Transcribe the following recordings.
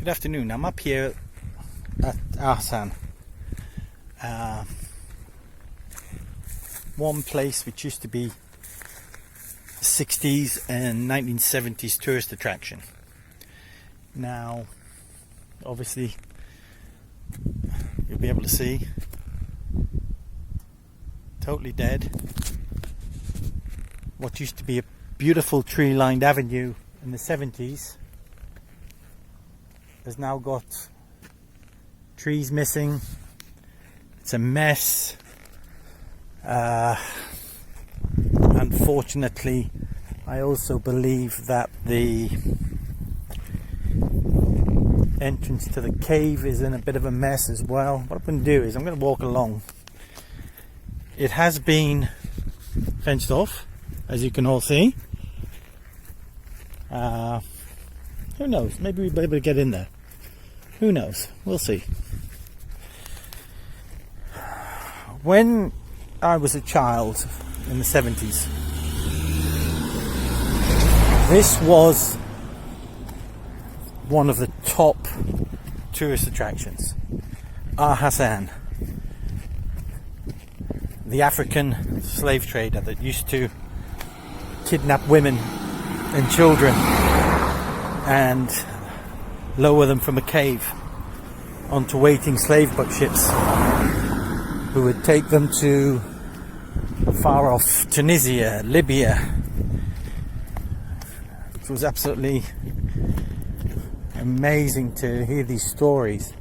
Good afternoon. I'm up here at Hasan, one place which used to be 60s and 1970s tourist attraction. Now, obviously, you'll be able to see, totally dead. What used to be a beautiful tree-lined avenue in the 70s has now got trees missing. It's a mess. Unfortunately, I also believe that the entrance to the cave is in a bit of a mess as well. What I'm going to do is I'm going to walk along. It has been fenced off, as you can all see. Who knows? Maybe we'll be able to get in there. Who knows? We'll see. When I was a child in the 70s, this was one of the top tourist attractions. Hasan, the African slave trader that used to kidnap women and children and lower them from a cave onto waiting slave boat ships who would take them to far off Tunisia, Libya. It was absolutely amazing to hear these stories.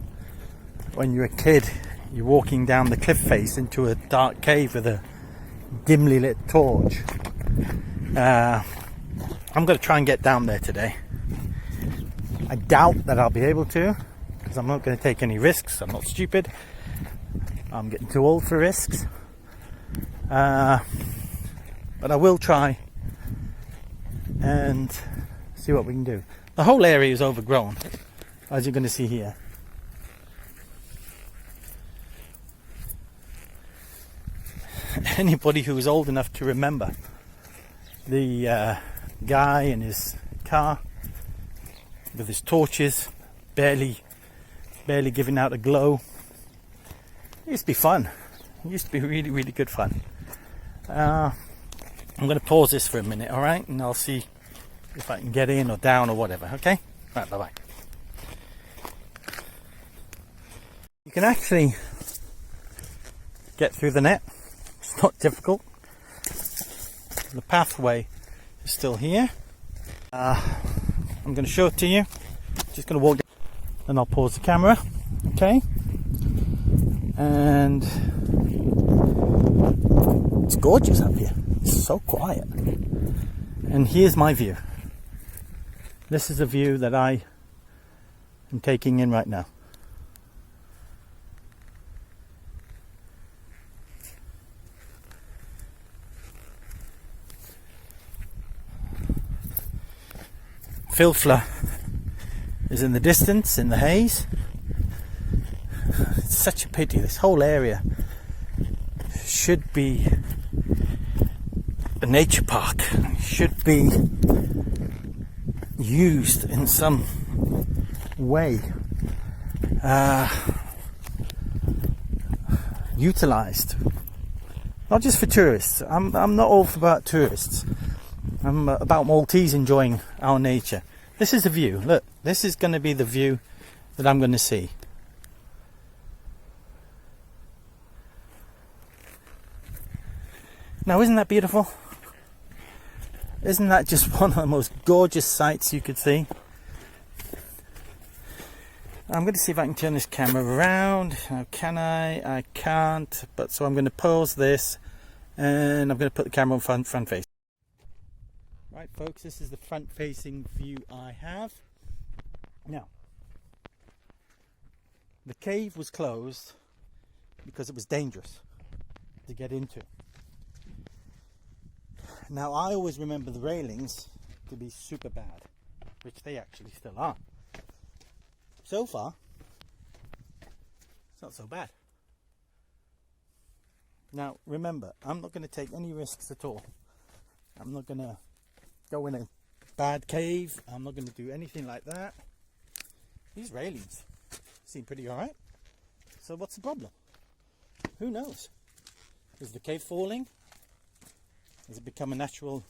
When you're a kid, you're walking down the cliff face into a dark cave with a dimly lit torch. I'm going to try and get down there today. I doubt that I'll be able to, because I'm not going to take any risks. I'm not stupid. I'm getting too old for risks. But I will try and see what we can do. The whole area is overgrown, as you're going to see here. Anybody who is old enough to remember the guy in his car with his torches, barely giving out a glow. It used to be fun. It used to be really, really good fun. I'm going to pause this for a minute, alright? And I'll see if I can get in or down or whatever, okay? Right, bye-bye. You can actually get through the net. It's not difficult. The pathway is still here. I'm going to show it to you. Just going to walk down and I'll pause the camera, okay? And it's gorgeous up here. It's so quiet. And here's my view. This is a view that I am taking in right now. Filfla is in the distance, in the haze. It's such a pity. This whole area should be a nature park. It should be used in some way, utilized, not just for tourists. I'm not all about tourists. I'm about Maltese enjoying our nature. This is the view. Look, this is going to be the view that I'm going to see. Now, isn't that beautiful? Isn't that just one of the most gorgeous sights you could see? I'm going to see if I can turn this camera around. How can I? I can't. But so I'm going to pause this and I'm going to put the camera on front face. Right, folks, this is the front facing view I have. Now, the cave was closed because it was dangerous to get into. Now, I always remember the railings to be super bad, which they actually still are. So far, it's not so bad. Now, remember, I'm not going to take any risks at all. I'm not going to go in a bad cave. I'm not going to do anything like that. These railings seem pretty alright. So what's the problem? Who knows? Is the cave falling? Has it become a natural...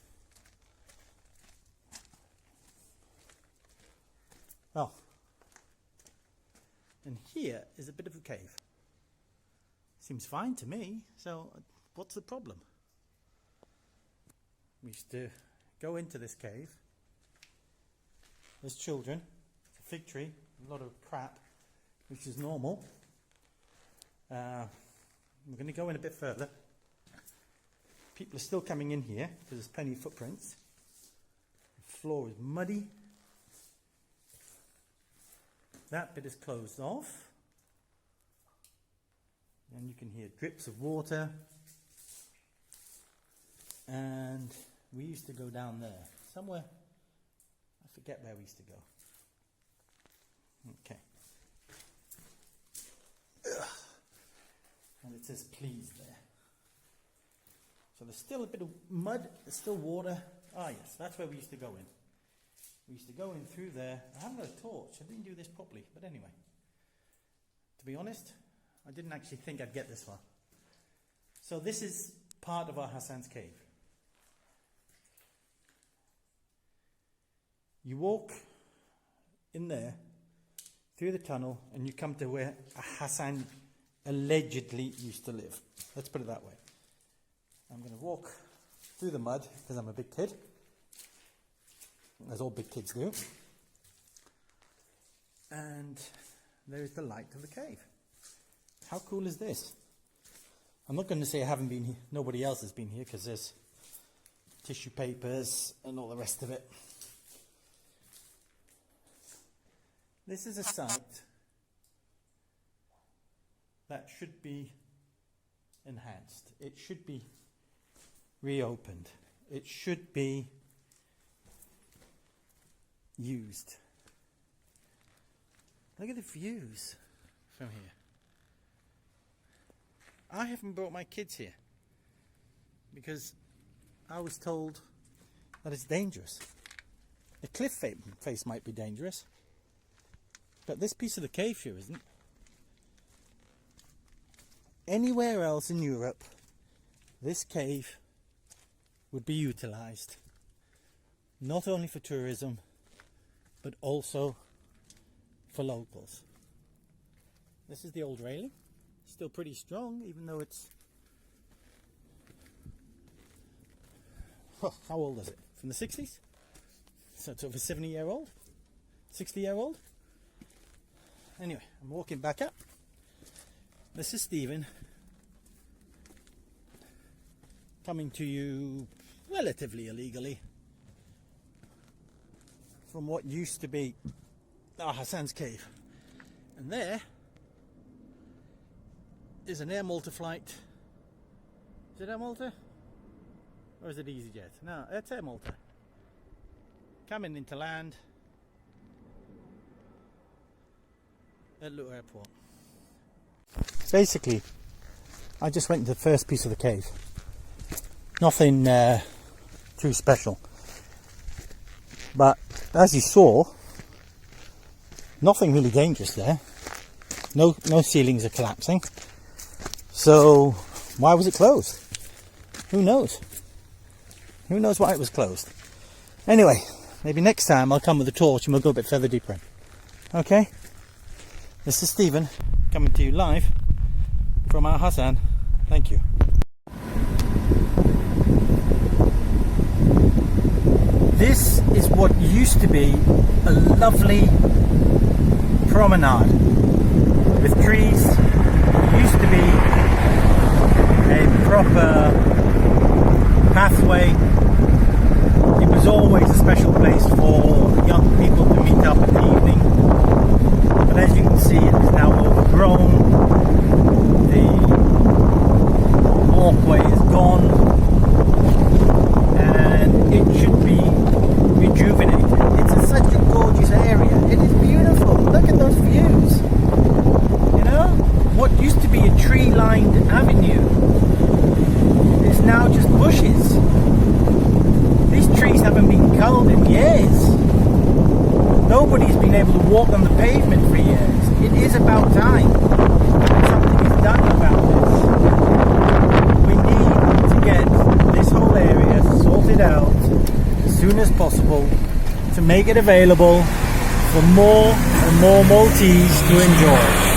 Well, and here is a bit of a cave. Seems fine to me, so what's the problem? We used to go into this cave as children. It's a fig tree, a lot of crap, which is normal. We're going to go in a bit further. People are still coming in here because there's plenty of footprints. The floor is muddy. That bit is closed off. And you can hear drips of water. And we used to go down there. Somewhere, I forget where we used to go. Okay. Ugh. And it says please there. So there's still a bit of mud, there's still water. Ah yes, that's where we used to go in. We used to go in through there. I haven't got a torch, I didn't do this properly, but anyway. To be honest, I didn't actually think I'd get this far. So this is part of our Hasan's cave. You walk in there, through the tunnel, and you come to where Hasan allegedly used to live. Let's put it that way. I'm going to walk through the mud, because I'm a big kid, as all big kids do. And there's the light of the cave. How cool is this? I'm not going to say I haven't been here, nobody else has been here, because there's tissue papers and all the rest of it. This is a site that should be enhanced. It should be reopened. It should be used. Look at the views from here. I haven't brought my kids here because I was told that it's dangerous. The cliff face might be dangerous, but this piece of the cave here isn't. Anywhere else in Europe, this cave would be utilized, not only for tourism, but also for locals. This is the old railing, still pretty strong, even though it's... Oh, how old is it? From the 60s? So it's over 70-year-old? 60-year-old? Anyway, I'm walking back up. This is Stephen, coming to you relatively illegally from what used to be Hasan's cave. And there is an Air Malta flight. Is it Air Malta? Or is it EasyJet? No, it's Air Malta. Coming into land at Luton Airport. Basically, I just went to the first piece of the cave. Nothing too special. But as you saw, nothing really dangerous there. No ceilings are collapsing. So why was it closed? Who knows? Who knows why it was closed? Anyway, maybe next time I'll come with a torch and we'll go a bit further deeper in. Okay? This is Stephen coming to you live from our Hasan. Thank you. This is what used to be a lovely promenade with trees. It used to be a proper pathway. It was always a special place for young people to meet up in the evening. But as you can see, it is now overgrown. The walkway is gone, and it should be rejuvenated. It's such a gorgeous area. It is beautiful. Look at those views. You know, what used to be a tree-lined avenue is now just bushes. These trees haven't been culled in years. No able to walk on the pavement for years. It is about time that something is done about this. We need to get this whole area sorted out as soon as possible to make it available for more and more Maltese to enjoy.